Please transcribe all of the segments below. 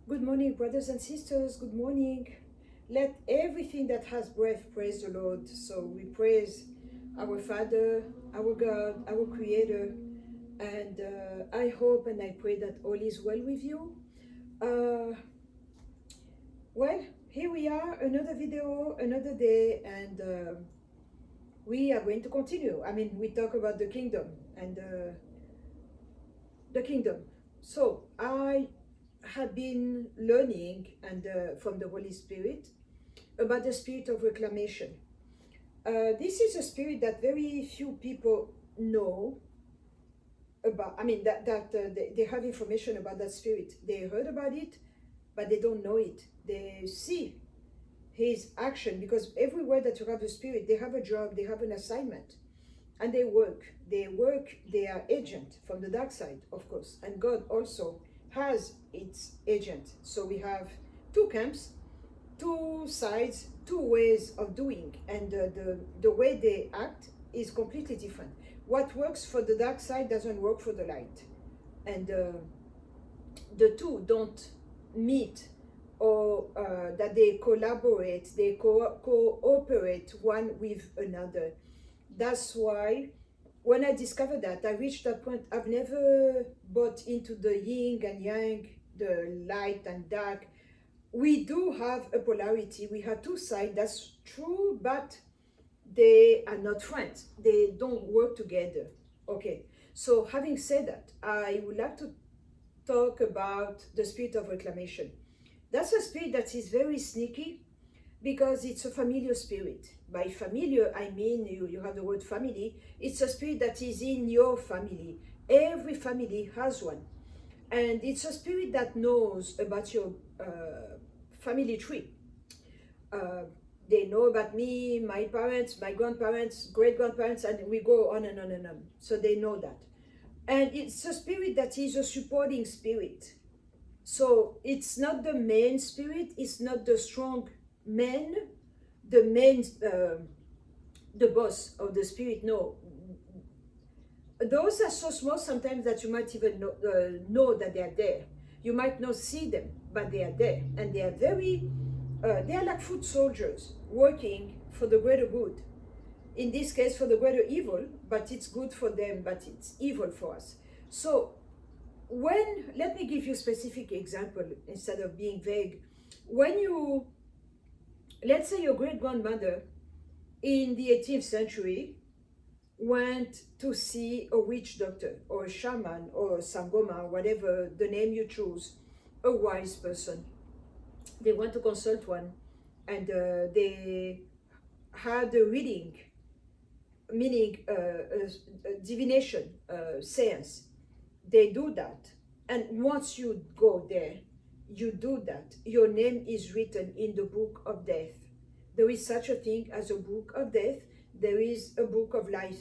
Good morning, brothers and sisters. Good morning. Let everything that has breath praise the Lord. So we praise our Father, our God, our Creator. And I hope and I pray that all is well with you. Uh, well, here we are, another video, another day, and we are going to continue. I mean, we talk about the kingdom and the kingdom. So I have been learning and from the Holy Spirit about the spirit of reclamation. This is a spirit that very few people know about. I mean, they have information about that spirit. They heard about it, but they don't know it. They see his action because everywhere that you have a spirit, they have a job, they have an assignment, and they work. They work. They are agent from the dark side, of course, and God also has its agent. So we have two camps, two sides, two ways of doing, and the way they act is completely different. What works for the dark side doesn't work for the light, and the two don't meet, or that they collaborate, they cooperate one with another. That's why when I discovered that, I reached that point. I've never bought into the yin and yang, the light and dark. We do have a polarity. We have two sides, that's true, but they are not friends. They don't work together. Okay, so having said that, I would like to talk about the spirit of reclamation. That's a spirit that is very sneaky because it's a familiar spirit. By familiar, I mean you have the word family. It's a spirit that is in your family. Every family has one. And it's a spirit that knows about your family tree. They know about me, my parents, my grandparents, great grandparents, and we go on and on and on. So they know that. And it's a spirit that is a supporting spirit. So it's not the main spirit, it's not the strong man, the main, the boss of the spirit. No. Those are so small sometimes that you might even know that they are there. You might not see them, but they are there. And they are they are like foot soldiers working for the greater good. In this case, for the greater evil, but it's good for them, but it's evil for us. So let me give you a specific example instead of being vague. Let's say your great grandmother in the 18th century went to see a witch doctor or a shaman or a sangoma, whatever the name you choose, a wise person. They went to consult one, and they had a reading, meaning a divination, seance. They do that, and once you go there, you do that, your name is written in the book of death. There is such a thing as a book of death. There is a book of life.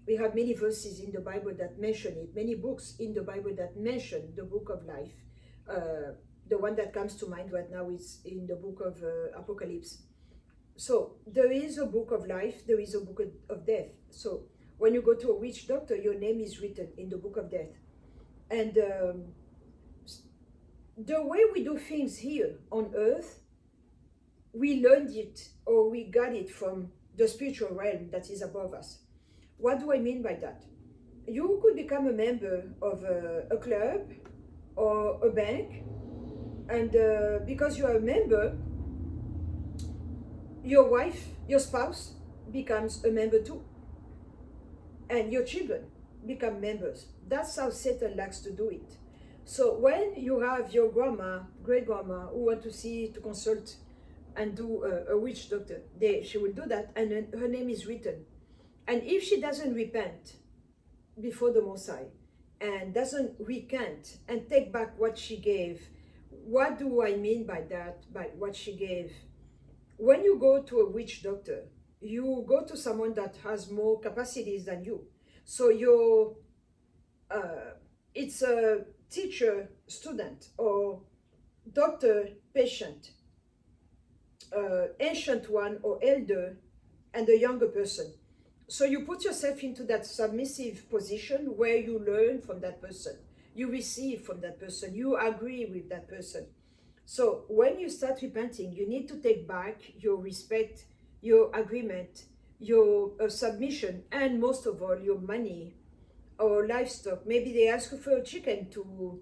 We have many verses in the Bible that mention it, many books in the Bible that mention the book of life. The one that comes to mind right now is in the book of Apocalypse. So there is a book of life, there is a book of death. So when you go to a witch doctor, your name is written in the book of death. And the way we do things here on earth, we learned it or we got it from the spiritual realm that is above us. What do I mean by that? You could become a member of a club or a bank, and because you are a member, your wife, your spouse becomes a member too, and your children become members. That's how Satan likes to do it. So when you have your grandma, great grandma, who want to consult and do a witch doctor, she will do that, and then her name is written. And if she doesn't repent before the Most High and doesn't recant and take back what she gave, what do I mean by that, by what she gave? When you go to a witch doctor, you go to someone that has more capacities than you. So it's a teacher, student, or doctor, patient, ancient one or elder, and a younger person. So you put yourself into that submissive position where you learn from that person. you receive from that person, you agree with that person. So when you start repenting, you need to take back your respect, your agreement, your submission, and most of all, your money or livestock. Maybe they ask you for a chicken to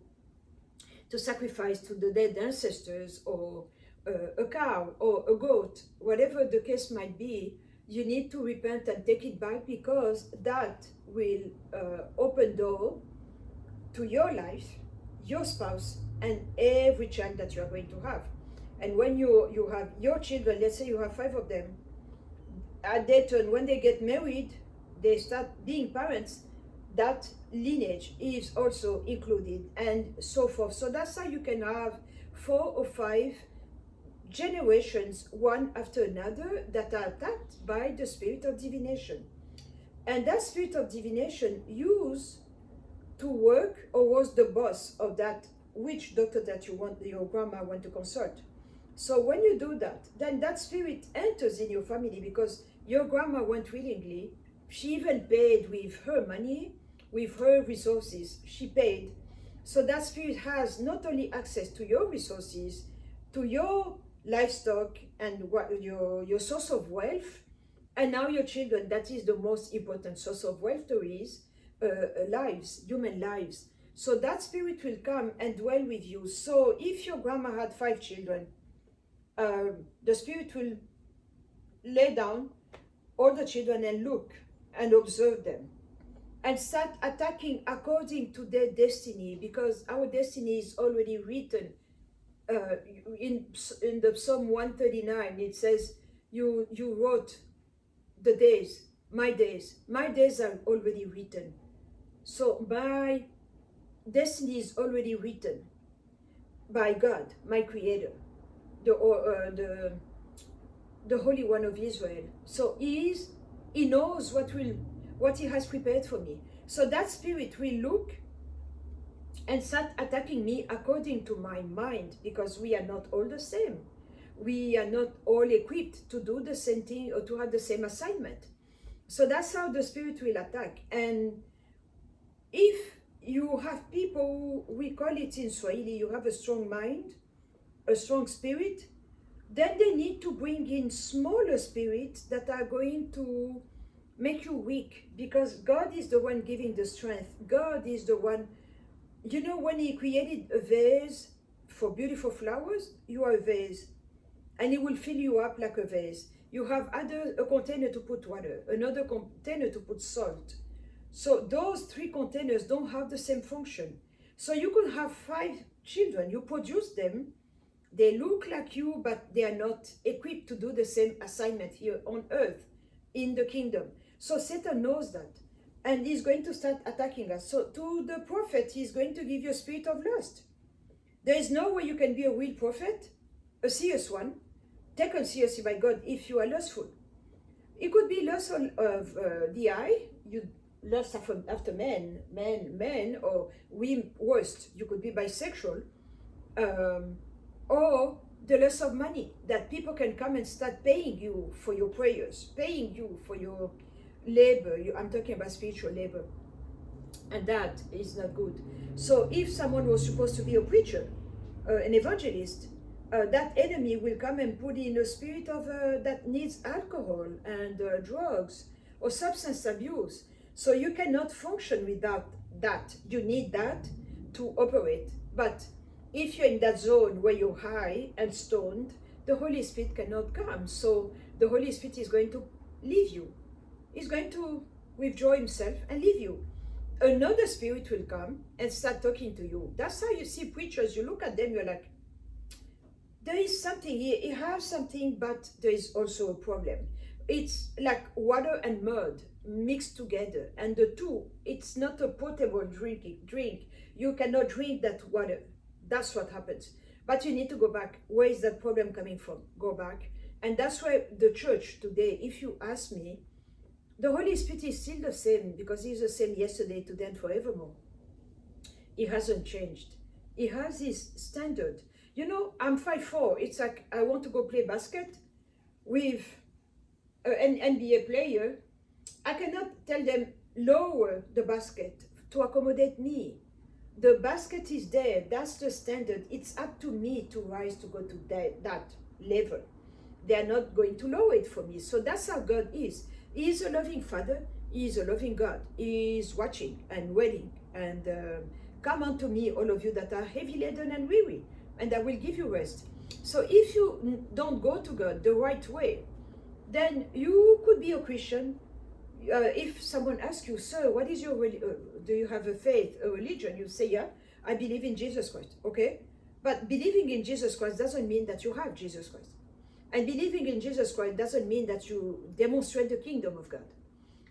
sacrifice to the dead ancestors, or a cow or a goat, whatever the case might be. You need to repent and take it back, because that will open door to your life, your spouse, and every child that you are going to have. And when you have your children, let's say you have 5 of them, at their turn, when they get married, they start being parents, that lineage is also included, and so forth. So that's how you can have 4 or 5 generations, one after another, that are attacked by the spirit of divination. And that spirit of divination used to work, or was the boss of that witch doctor that your grandma went to consult. So when you do that, then that spirit enters in your family, because your grandma went willingly. She even paid with her money, with her resources. She paid. So that spirit has not only access to your resources, to your livestock, and your source of wealth, and now your children. That is the most important source of wealth there is, lives, human lives. So that spirit will come and dwell with you. So if your grandma had 5 children, the spirit will lay down all the children and look and observe them, and start attacking according to their destiny, because our destiny is already written. In the Psalm 139, it says, you wrote the days. My days are already written. So my destiny is already written by God, my creator, the Holy One of Israel. So he knows what he has prepared for me. So that spirit will look and start attacking me according to my mind, because we are not all the same. We are not all equipped to do the same thing or to have the same assignment. So that's how the spirit will attack. And if you have people, we call it in Swahili, you have a strong mind, a strong spirit, then they need to bring in smaller spirits that are going to make you weak, because God is the one giving the strength. God is the one, when he created a vase for beautiful flowers, you are a vase, and he will fill you up like a vase. You have a container to put water, another container to put salt. So those 3 containers don't have the same function. So you could have 5 children, you produce them, they look like you, but they are not equipped to do the same assignment here on earth, in the kingdom. So Satan knows that, and he's going to start attacking us. So to the prophet, he's going to give you a spirit of lust. There is no way you can be a real prophet, a serious one, taken seriously by God, if you are lustful. It could be lust of the eye, you lust after men, or worst, you could be bisexual, or the lust of money, that people can come and start paying you for your prayers, paying you for your labor. I'm talking about spiritual labor, and that is not good. So if someone was supposed to be a preacher, an evangelist, that enemy will come and put in a spirit of that needs alcohol and drugs or substance abuse. So you cannot function without that. You need that to operate. But if you're in that zone where you're high and stoned, the Holy Spirit cannot come. So the Holy Spirit is going to leave you. He's going to withdraw himself and leave you. Another spirit will come and start talking to you. That's how you see preachers. You look at them, you're like, there is something here. He has something, but there is also a problem. It's like water and mud mixed together, and the two, it's not a potable drink. You cannot drink that water. That's what happens. But you need to go back. Where is that problem coming from? Go back. And that's why the church today, if you ask me, the Holy Spirit is still the same, because he's the same yesterday, today, and forevermore. He hasn't changed. He has his standard. I'm 5'4". It's like I want to go play basket with an NBA player. I cannot tell them lower the basket to accommodate me. The basket is there. That's the standard. It's up to me to rise to go to that level. They are not going to lower it for me. So that's how God is. He is a loving Father. He is a loving God. He is watching and waiting. And come unto me, all of you that are heavy laden and weary, and I will give you rest. So if you don't go to God the right way, then you could be a Christian. If someone asks you, sir, what is your do you have a faith, a religion? You say, yeah, I believe in Jesus Christ. Okay, but believing in Jesus Christ doesn't mean that you have Jesus Christ, and believing in Jesus Christ doesn't mean that you demonstrate the kingdom of God.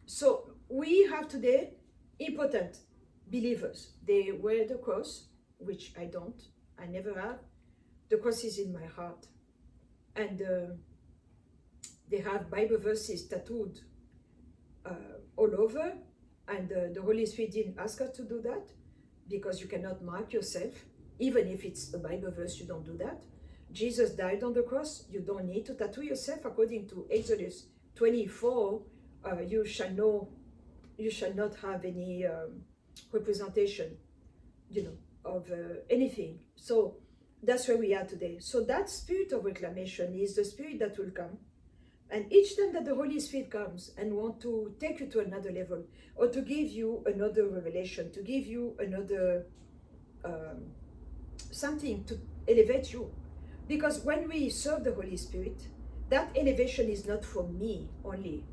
So we have today important believers. They wear the cross, which I don't. I never have. The cross is in my heart, and they have Bible verses tattooed all over, and the Holy Spirit didn't ask us to do that, because you cannot mark yourself. Even if it's a Bible verse, you don't do that. Jesus died on the cross. You don't need to tattoo yourself. According to Exodus 24, you shall not have any representation, of anything. So that's where we are today. So that spirit of reclamation is the spirit that will come. And each time that the Holy Spirit comes and want to take you to another level, or to give you another revelation, to give you another something to elevate you. Because when we serve the Holy Spirit, that elevation is not for me only.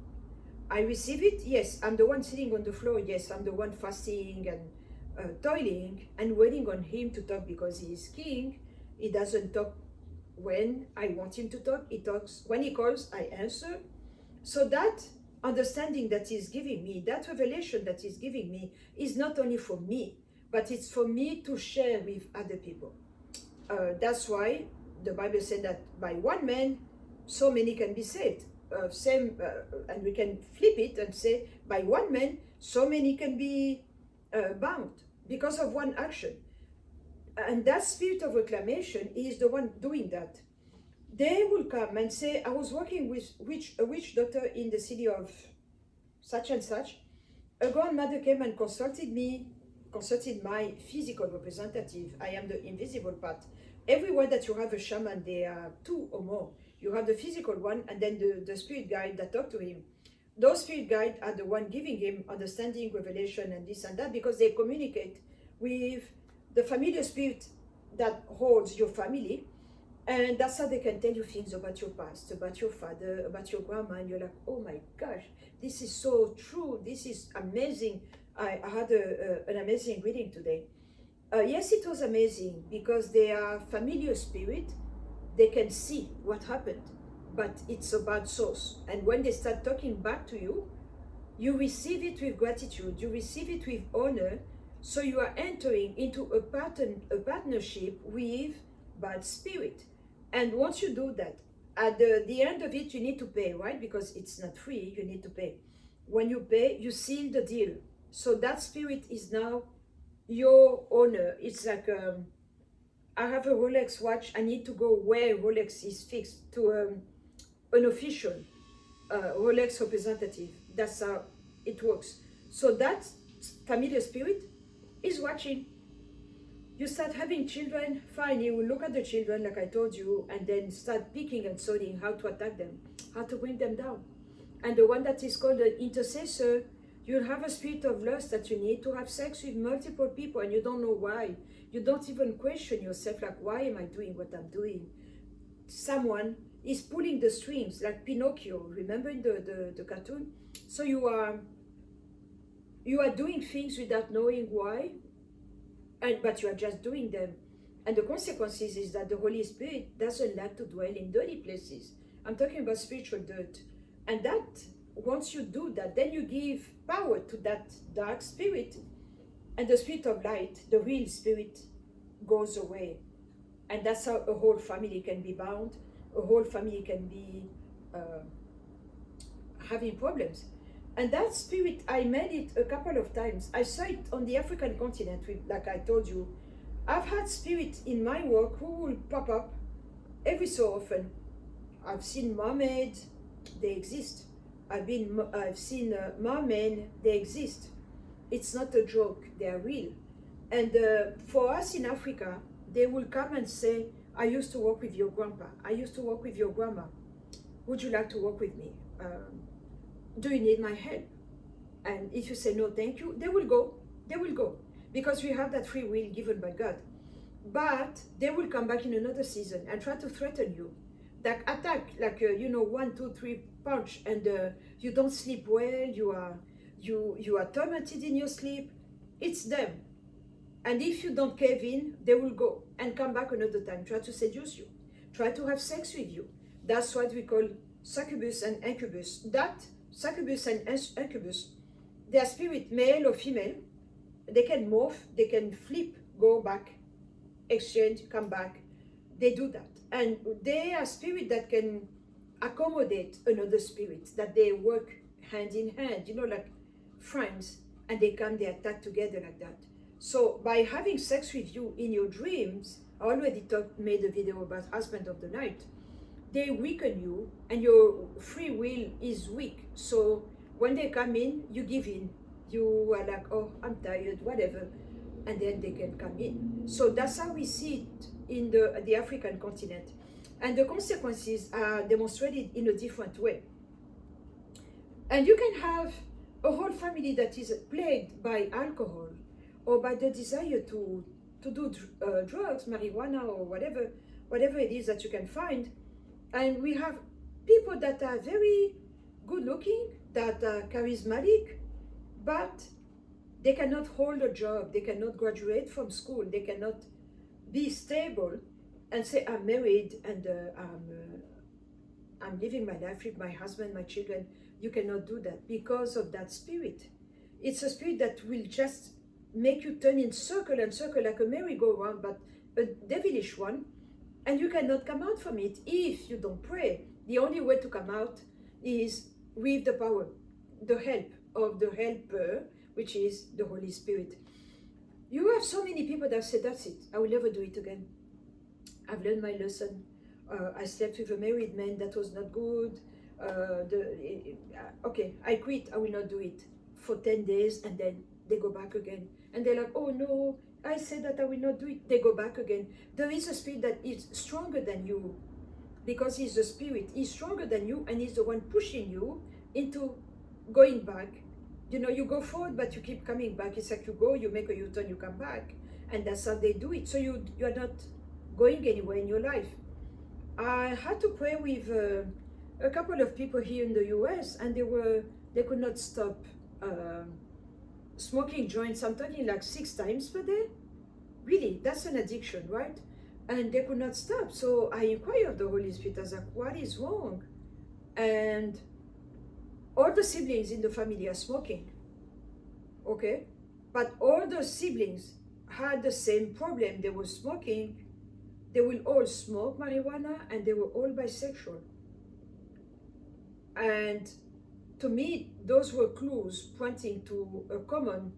I receive it, yes, I'm the one sitting on the floor, yes, I'm the one fasting and toiling and waiting on him to talk, because he is king. He doesn't talk when I want him to talk. He talks when he calls, I answer. So that understanding that he's giving me, that revelation that he's giving me, is not only for me, but it's for me to share with other people. That's why the Bible said that by one man, so many can be saved. And we can flip it and say, by one man, so many can be bound because of one action. And that spirit of reclamation is the one doing that. They will come and say, I was working with a witch doctor in the city of such and such. A grandmother came and consulted my physical representative. I am the invisible part. Everywhere that you have a shaman, there are two or more. You have the physical one, and then the spirit guide that talk to him. Those spirit guides are the one giving him understanding, revelation, and this and that, because they communicate with the familiar spirit that holds your family, and that's how they can tell you things about your past, about your father, about your grandma, and you're like, oh my gosh, this is so true, this is amazing. I had an amazing reading today. Yes, it was amazing, because they are familiar spirit. They can see what happened, but it's a bad source. And when they start talking back to you, you receive it with gratitude, you receive it with honor. So you are entering into a partnership with bad spirit. And once you do that, at the end of it, you need to pay, right? Because it's not free, you need to pay. When you pay, you seal the deal. So that spirit is now your owner. It's like, I have a Rolex watch, I need to go where Rolex is fixed, to an official Rolex representative. That's how it works. So that familiar spirit is watching. You start having children, fine, you will look at the children like I told you, and then start picking and sorting how to attack them, how to bring them down. And the one that is called an intercessor, you'll have a spirit of lust that you need to have sex with multiple people, and you don't know why. You don't even question yourself, like, why am I doing what I'm doing? Someone is pulling the strings, like Pinocchio, remember in the cartoon? So you are doing things without knowing why, but you are just doing them. And the consequences is that the Holy Spirit doesn't like to dwell in dirty places. I'm talking about spiritual dirt. And that, once you do that, then you give power to that dark spirit. And the spirit of light, the real spirit, goes away. And that's how a whole family can be bound. A whole family can be having problems. And that spirit, I met it a couple of times. I saw it on the African continent, like I told you. I've had spirits in my work who will pop up every so often. I've seen mermaids, they exist. I've seen mermen, they exist. It's not a joke, they are real. And for us in Africa, they will come and say, I used to work with your grandpa. I used to work with your grandma. Would you like to work with me? Do you need my help? And if you say no, thank you, they will go. They will go. Because we have that free will given by God. But they will come back in another season and try to threaten you. That attack, like, 1, 2, 3 punch, and you don't sleep well, you are tormented in your sleep. It's them. And if you don't cave in, they will go and come back another time, try to seduce you, try to have sex with you. That's what we call succubus and incubus. That succubus and incubus, they are spirit, male or female. They can morph, they can flip, go back, exchange, come back. They do that. And they are spirit that can accommodate another spirit, that they work hand in hand, like friends, and they come, they attack together like that. So by having sex with you in your dreams, I already made a video about husband of the night, they weaken you and your free will is weak. So when they come in, you give in. You are like, oh, I'm tired, whatever. And then they can come in. So that's how we see it in the African continent. And the consequences are demonstrated in a different way. And you can have a whole family that is plagued by alcohol or by the desire to do drugs, marijuana, or whatever it is that you can find. And we have people that are very good looking, that are charismatic, but they cannot hold a job, they cannot graduate from school, they cannot be stable and say, I'm married and I'm living my life with my husband, my children. You cannot do that because of that spirit. It's a spirit that will just make you turn in circle and circle like a merry-go-round, but a devilish one, and you cannot come out from it if you don't pray. The only way to come out is with the power, the help of the helper, which is the Holy Spirit. You have so many people that say, that's it, I will never do it again. I've learned my lesson. I slept with a married man, that was not good. Okay, I quit, I will not do it for 10 days, and then they go back again. And they're like, oh no, I said that I will not do it. They go back again. There is a spirit that is stronger than you, because he's the spirit. He's stronger than you, and he's the one pushing you into going back. You go forward, but you keep coming back. It's like you go, you make a U-turn, you come back. And that's how they do it. So you are not going anywhere in your life. I had to pray with a couple of people here in the US, and they could not stop smoking joints. I'm talking like 6 times per day. Really, that's an addiction, right? And they could not stop. So I inquired of the Holy Spirit. I was like, what is wrong? And all the siblings in the family are smoking. Okay? But all the siblings had the same problem. They were smoking. They will all smoke marijuana, and they were all bisexual. And to me, those were clues pointing to a common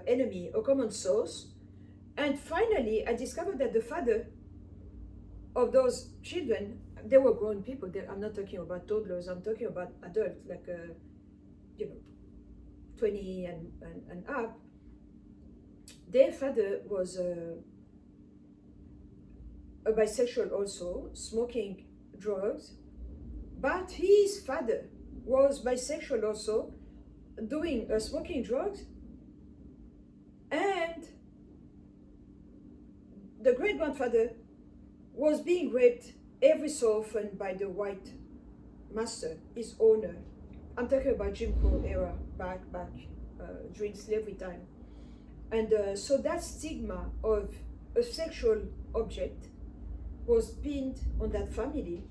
enemy, a common source. And finally, I discovered that the father of those children, they were grown people. I'm not talking about toddlers, I'm talking about adults, like, 20 and up. Their father was a bisexual also, smoking drugs, but his father was bisexual also, doing smoking drugs, and the great-grandfather was being raped every so often by the white master, his owner. I'm talking about Jim Crow era, back during slavery time. And so that stigma of a sexual object was pinned on that family.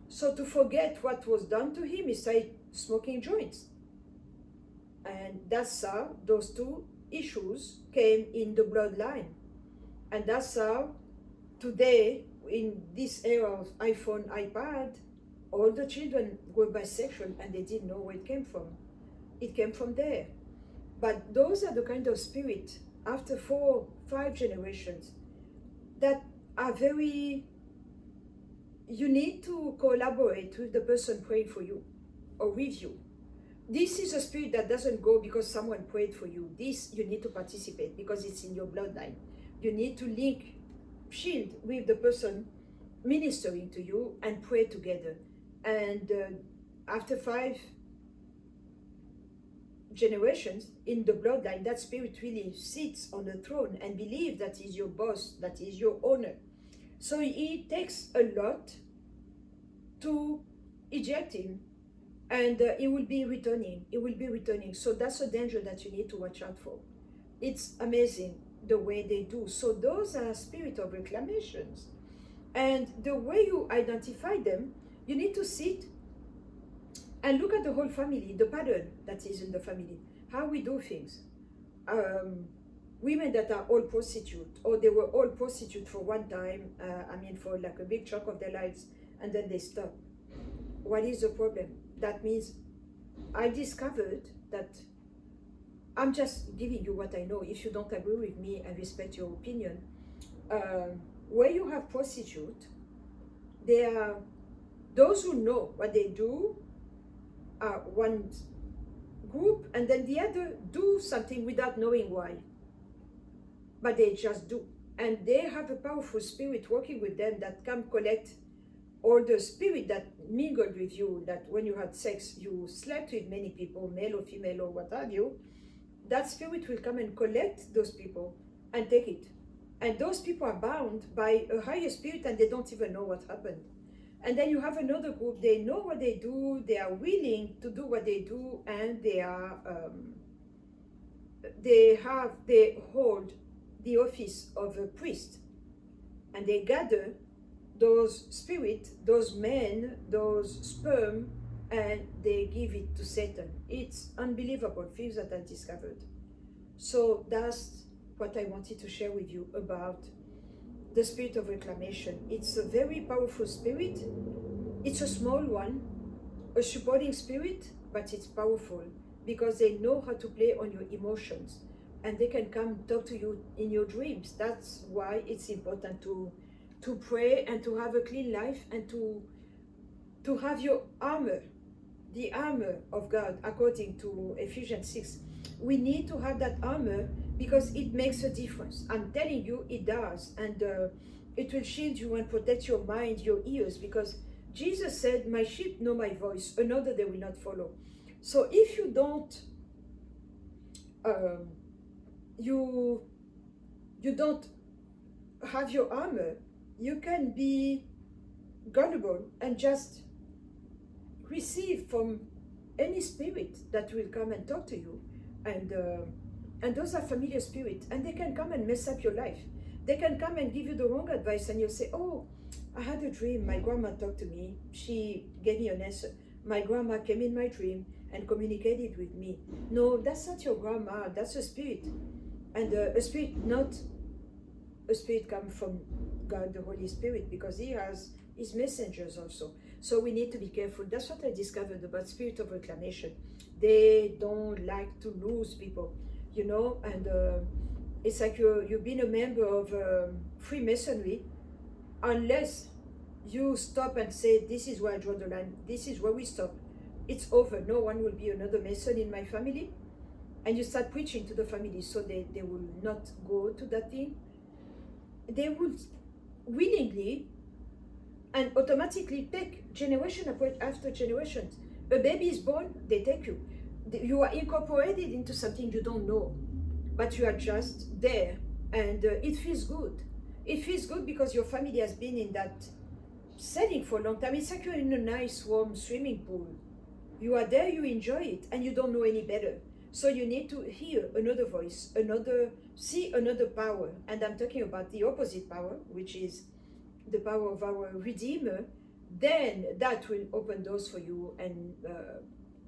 So to forget what was done to him, he started smoking joints. And that's how those two issues came in the bloodline. And that's how today, in this era of iPhone, iPad, all the children were bisexual and they didn't know where it came from. It came from there. But those are the kind of spirit, after 4, 5 generations, that are very, you need to collaborate with the person praying for you or with you. This is a spirit that doesn't go because someone prayed for you. This, you need to participate because it's in your bloodline. You need to link, shield with the person ministering to you and pray together. And after 5 generations in the bloodline, that spirit really sits on the throne and believes that he's your boss, that he's your owner. So it takes a lot to eject him, and it will be returning. It will be returning. So that's a danger that you need to watch out for. It's amazing the way they do. So those are spirit of reclamations. And the way you identify them, you need to sit and look at the whole family, the pattern that is in the family, how we do things. Women that are all prostitute, or they were all prostitute for one time, for like a big chunk of their lives, and then they stop. What is the problem? That means I discovered that I'm just giving you what I know. If you don't agree with me, I respect your opinion. Where you have prostitute, they are those who know what they do are one group, and then the other do something without knowing why. But they just do. And they have a powerful spirit working with them that can collect all the spirit that mingled with you, that when you had sex, you slept with many people, male or female or what have you. That spirit will come and collect those people and take it. And those people are bound by a higher spirit and they don't even know what happened. And then you have another group, they know what they do, they are willing to do what they do, and they hold the office of a priest. And they gather those spirits, those men, those sperm, and they give it to Satan. It's unbelievable things that I discovered. So that's what I wanted to share with you about the spirit of reclamation. It's a very powerful spirit. It's a small one, a supporting spirit, but it's powerful because they know how to play on your emotions, and they can come talk to you in your dreams. That's why it's important to pray and to have a clean life and to have your armor, the armor of God, according to Ephesians 6. We need to have that armor because it makes a difference. I'm telling you, it does. And it will shield you and protect your mind, your ears, because Jesus said, my sheep know my voice, another they will not follow. So if you don't, you don't have your armor, you can be gullible and just receive from any spirit that will come and talk to you. And those are familiar spirits, and they can come and mess up your life. They can come and give you the wrong advice, and you'll say, oh, I had a dream, my grandma talked to me, she gave me an answer. My grandma came in my dream and communicated with me. No, that's not your grandma, that's a spirit. And a spirit, not a spirit come from God, the Holy Spirit, because he has his messengers also. So we need to be careful. That's what I discovered about spirit of reclamation. They don't like to lose people, you know, and it's like you've been a member of Freemasonry, unless you stop and say, this is where I draw the line, this is where we stop. It's over. No one will be another Mason in my family. And you start preaching to the family, so they will not go to that thing. They will willingly and automatically take generation after generation. A baby is born, they take you. You are incorporated into something you don't know, but you are just there, and it feels good. It feels good because your family has been in that setting for a long time. It's like you're in a nice warm swimming pool. You are there, you enjoy it, and you don't know any better. So you need to hear another voice, see another power. And I'm talking about the opposite power, which is the power of our Redeemer. Then that will open doors for you, and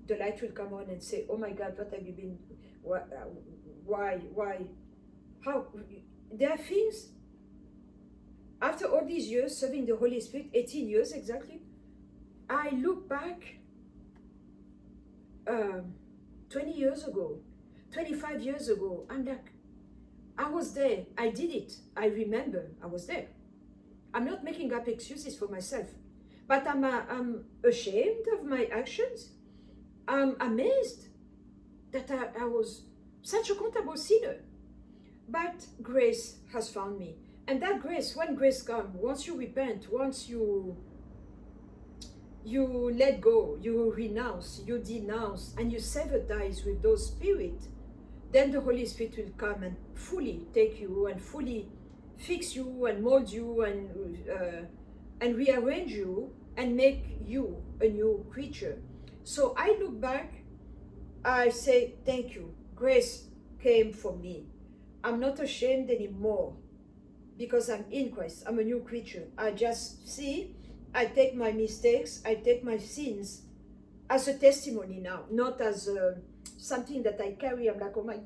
the light will come on and say, oh my God, what have you been, why, how? There are things, after all these years serving the Holy Spirit, 18 years exactly, I look back 20 years ago, 25 years ago, I'm like, I was there, I did it, I remember, I was there. I'm not making up excuses for myself, but I'm ashamed of my actions. I'm amazed that I was such a comfortable sinner. But grace has found me. And that grace, when grace comes, once you repent, once you let go, you renounce, you denounce, and you sever ties with those spirits, then the Holy Spirit will come and fully take you and fully fix you and mold you and rearrange you and make you a new creature. So I look back, I say, thank you. Grace came for me. I'm not ashamed anymore because I'm in Christ. I'm a new creature. I just see, I take my mistakes, I take my sins as a testimony now, not as something that I carry. I'm like, oh my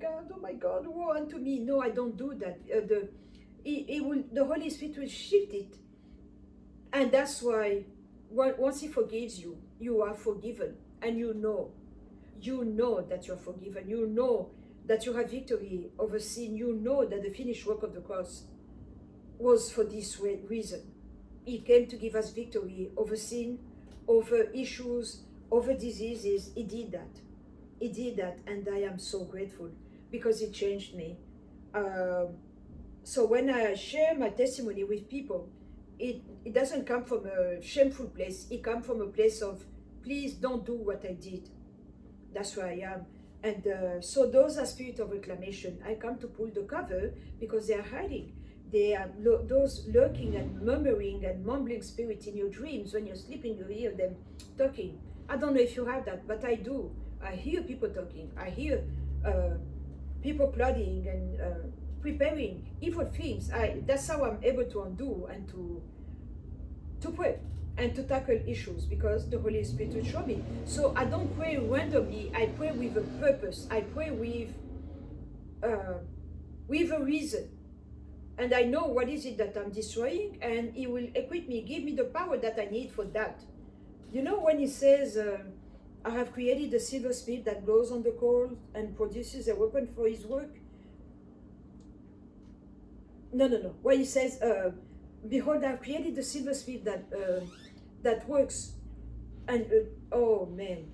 God, woe unto me. No, I don't do that. The Holy Spirit will shift it. And that's why once He forgives you, you are forgiven. And you know that you're forgiven. You know that you have victory over sin. You know that the finished work of the cross was for this reason. He came to give us victory over sin, over issues, over diseases. He did that. He did that, and I am so grateful because it changed me. So when I share my testimony with people, it doesn't come from a shameful place. It comes from a place of, please don't do what I did. That's where I am. And so those are spirit of reclamation. I come to pull the cover because they are hiding. They are those lurking and murmuring and mumbling spirits in your dreams. When you're sleeping, you hear them talking. I don't know if you have that, but I do. I hear people talking. I hear people plotting and preparing evil things. That's how I'm able to undo and to pray and to tackle issues, because the Holy Spirit will show me. So I don't pray randomly. I pray with a purpose. I pray with a reason. And I know what is it that I'm destroying, and He will equip me, give me the power that I need for that. You know, when He says, I have created a silversmith that blows on the coal and produces a weapon for his work. No. When He says, behold, I have created the silversmith that works. And oh man,